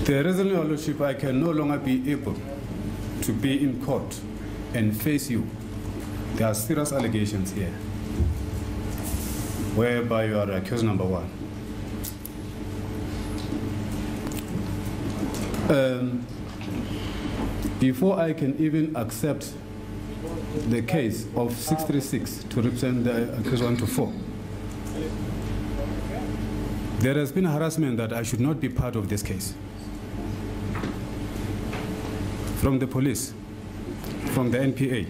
The reason, Your Lordship, I can no longer be able to be in court and face you. There are serious allegations here, whereby you are accused number one. Before I can even accept the case of 636 to represent the accused 1 to 4, there has been harassment that I should not be part of this case. From the police, from the NPA.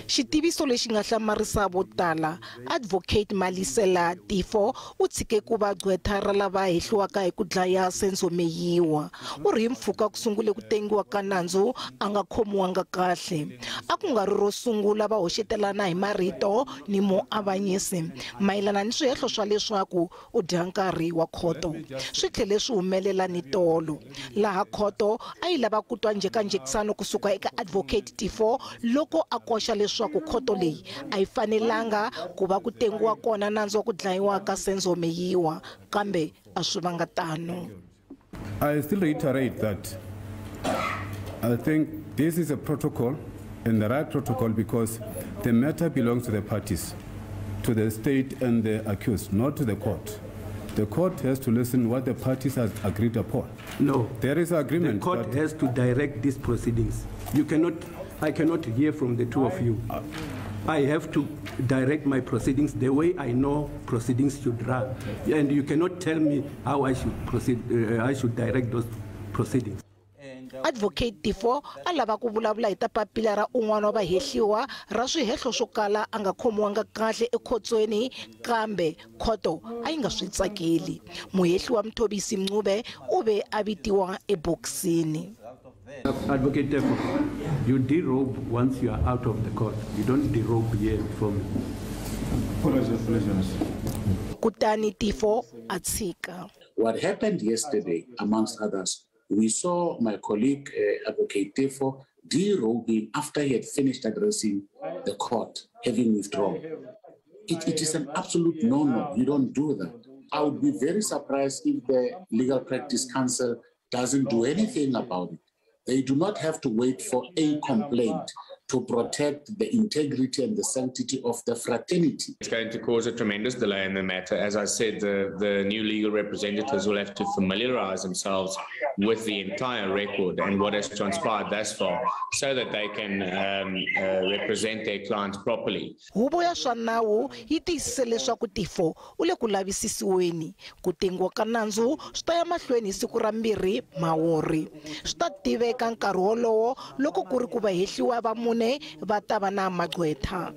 Xitiviso lexi nga hlamarisa vo tala, Advocate Malesela Teffo u tshike ku va gqwetha ra lava hehliwaka hi ku dlaya Senzo Meyiwa. U ri mpfhuka ku sungule ku tengiwa ka nandzu a nga khomiwanga kahle. A ku nga ri ro sungula va hoxetelana hi marito ni muavanyisi mayelana ni swihehlo swa leswaku u dya nkarhi wa khoto. Swi tlhele swi humelela ni tolo, laha khoto a yi lava ku twa njhekanjhekisano kusuka eka Advocate Teffo loko a koxa leswaku khoto leyi a yi fanelanga ku va ku tengiwa kona nandzu wa ku dlayiwa ka Senzo Meyiwa, kambe a swi vanga tano. I still reiterate that I think this is a protocol and the right protocol because the matter belongs to the parties, to the state and the accused, not to the court. The court has to listen what the parties have agreed upon. No. There is agreement. The court has to direct these proceedings. I cannot hear from the two of you. I have to direct my proceedings the way I know proceedings should run. And you cannot tell me how I should proceed. I should direct those proceedings. Advocate Teffo a lava ku vulavula hi ta papila ra un'wana wa vahehliwa ra swihehlo swo kala a nga khomiwanga kahle ekhotsweni, kambe khoto a yi nga swi tsakeli. Muhehliwa Mthobisi Mncube u ve a vitiwa ebokisini. Advocate Teffo, you derobe once you are out of the court. You don't derobe here before me. Kutani Teffo a tshika. What happened yesterday, amongst others, we saw my colleague, Advocate Teffo, derobing after he had finished addressing the court, having withdrawn. It is an absolute no-no. You don't do that. I would be very surprised if the Legal Practice Council doesn't do anything about it. They do not have to wait for a complaint to protect the integrity and the sanctity of the fraternity. It's going to cause a tremendous delay in the matter. As I said, the new legal representatives will have to familiarize themselves with the entire record and what has transpired thus far so that they can represent their clients properly. Huvo ya swa nawu yi tiyisise leswaku Teffo u le ku lavisisiweni. Ku tengiwa ka nandzu swi ta ya mahlweni hi siku ra 2 Mhawuri. Swi ta tiveka nkarhi wolowo loko ku ri ku vahehliwa va mune va ta va na magqwetha.